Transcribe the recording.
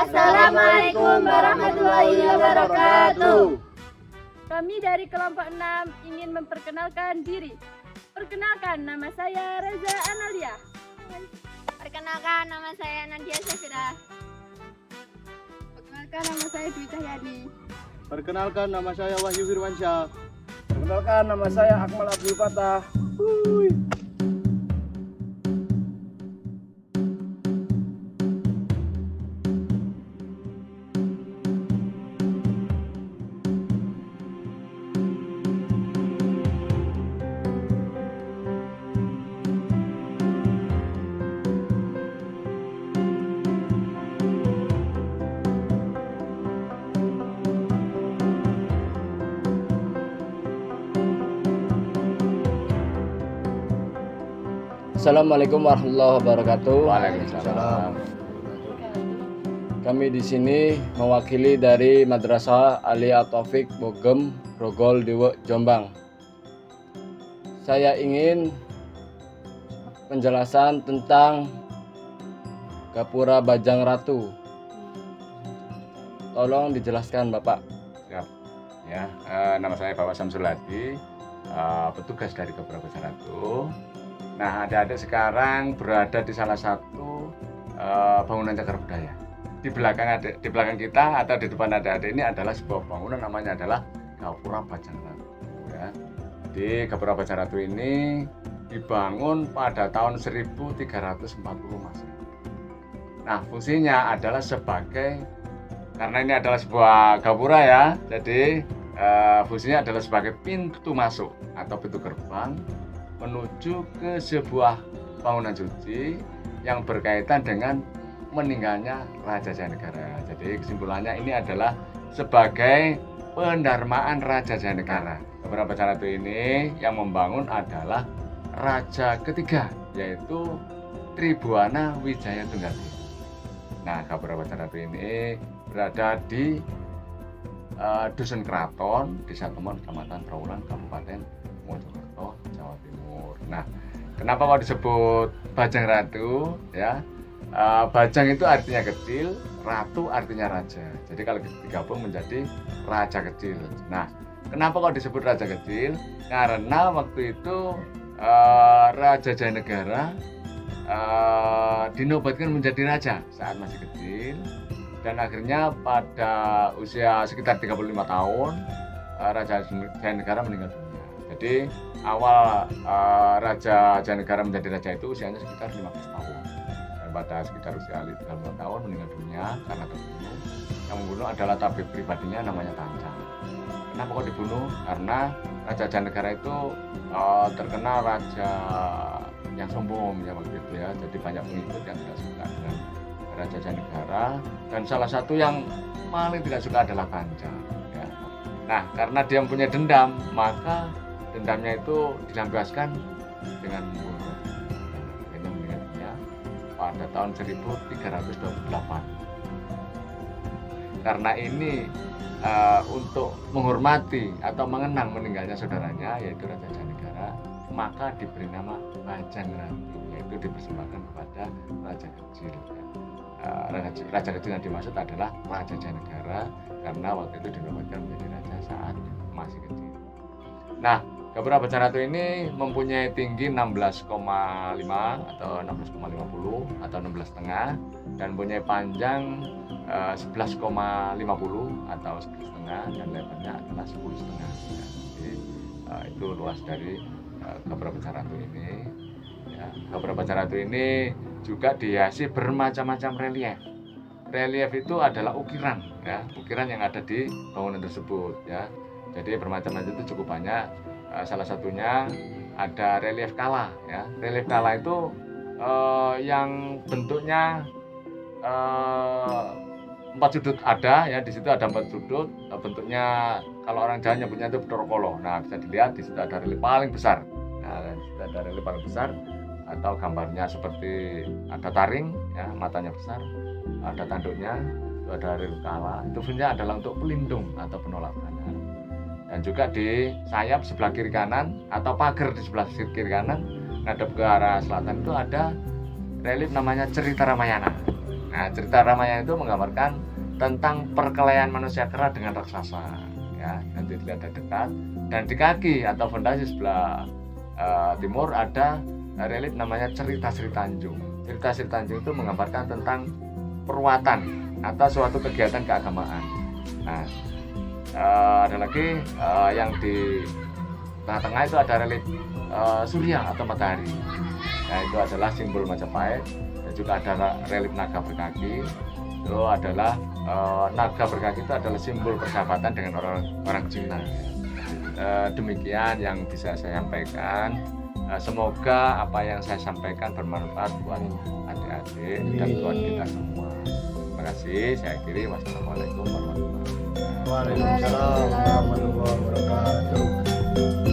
Assalamualaikum warahmatullahi wabarakatuh. Kami dari kelompok 6 ingin memperkenalkan diri. Perkenalkan, nama saya Reza Analia. Perkenalkan, nama saya Nadia Safira. Perkenalkan, nama saya Dwi Cahyani. Perkenalkan, nama saya Wahyu Firmansyah. Perkenalkan, nama saya Akmal Abdul Fatah. Assalamualaikum warahmatullahi wabarakatuh. Waalaikumsalam. Kami di sini mewakili dari Madrasah Aliyah Taufik Bogem Grogol Dewa Jombang. Saya ingin penjelasan tentang Gapura Bajang Ratu. Tolong dijelaskan, Bapak. Siap. Ya, nama saya Bapak Samsul Hadi, petugas dari Gapura Bajang Ratu. Nah, adik-adik sekarang berada di salah satu bangunan cagar budaya. Di belakang kita atau di depan adik-adik ini adalah sebuah bangunan, namanya adalah Gapura Bajang Ratu. Ya. Di Gapura Bajang Ratu ini dibangun pada tahun 1340 Masehi. Nah, fungsinya adalah karena ini adalah sebuah gapura ya, jadi fungsinya adalah sebagai pintu masuk atau pintu gerbang menuju ke sebuah bangunan suci yang berkaitan dengan meninggalnya Raja Jayanegara. Jadi kesimpulannya ini adalah sebagai pendarmaan Raja Jayanegara. Gapura Bajang Ratu ini yang membangun adalah raja ketiga, yaitu Tribhuwana Wijaya Tunggal. Nah, Gapura Bajang Ratu ini berada di Dusun Keraton, Desa Temon, Kecamatan Trawulan, Kabupaten Mojokerto, Jawa Timur. Nah, kenapa kok disebut Bajang Ratu? Ya, Bajang itu artinya kecil, Ratu artinya raja. Jadi kalau digabung menjadi raja kecil. Nah, kenapa kok disebut raja kecil? Karena waktu itu Raja Jayanegara dinobatkan menjadi raja saat masih kecil, dan akhirnya pada usia sekitar 35 tahun Raja Jayanegara meninggal dunia. Jadi awal Raja Jayanegara menjadi raja itu usianya sekitar 15 tahun, dan pada sekitar usia 35 tahun meninggal dunia karena terbunuh. Yang membunuh adalah tabib pribadinya namanya Tancang. Kenapa kok dibunuh? Karena Raja Jayanegara itu terkenal raja yang sombong ya waktu itu ya, jadi banyak pengikut yang tidak suka dengan Raja Jayanegara, dan salah satu yang paling tidak suka adalah Tancang ya. Nah, karena dia mempunyai dendam, maka dendamnya itu dilampiaskan dengan membunuh. Akhirnya meninggal dunia pada tahun 1328. Karena ini untuk menghormati atau mengenang meninggalnya saudaranya yaitu Raja Jayanegara, maka diberi nama Bajang Ratu, yaitu dipersembahkan kepada raja kecil. Raja kecil yang dimaksud adalah Raja Jayanegara karena waktu itu dinobatkan menjadi raja saat masih kecil. Nah, Gapura Bajang Ratu ini mempunyai tinggi 16,5 atau 16,50 atau 16,5 dan mempunyai panjang 11,50 atau 11,5 dan lebarnya adalah 10,5. Jadi itu luas dari Gapura Bajang Ratu ini. Ya, Gapura Bajang Ratu ini juga dihiasi bermacam-macam relief. Relief itu adalah ukiran, ya, ukiran yang ada di bangunan tersebut, ya. Jadi bermacam-macam itu cukup banyak. Salah satunya ada relief kala, ya. Relief kala itu yang bentuknya 4 sudut ada, ya. Di situ ada 4 sudut. Bentuknya kalau orang Jawa nyebutnya itu Bedorokolo. Nah, bisa dilihat di situ ada relief paling besar. Nah, di situ ada relief paling besar atau gambarnya seperti ada taring, ya, matanya besar, ada tanduknya, itu ada relief kala. Itu fungsinya adalah untuk pelindung atau penolak panas. Dan juga di sayap sebelah kiri kanan atau pagar di sebelah kiri kanan ngadep ke arah selatan itu ada relief namanya Cerita Ramayana. Nah, cerita Ramayana itu menggambarkan tentang perkelahian manusia kera dengan raksasa. Ya, nanti dilihat dari dekat. Dan di kaki atau fondasi sebelah timur ada relief namanya Cerita Sri Tanjung. Cerita Sri Tanjung itu menggambarkan tentang perwatan atau suatu kegiatan keagamaan. Nah, ada lagi yang di tengah-tengah itu ada relief surya atau matahari. Nah, itu adalah simbol Majapahit. Dan juga ada relief naga berkaki. Itu adalah naga berkaki itu adalah simbol persahabatan dengan orang Cina. Demikian yang bisa saya sampaikan. Semoga apa yang saya sampaikan bermanfaat buat adik-adik dan buat kita semua. Terima kasih. Saya akhiri. Wassalamualaikum warahmatullahi wabarakatuh. Waalaikumsalam warahmatullahi wabarakatuh.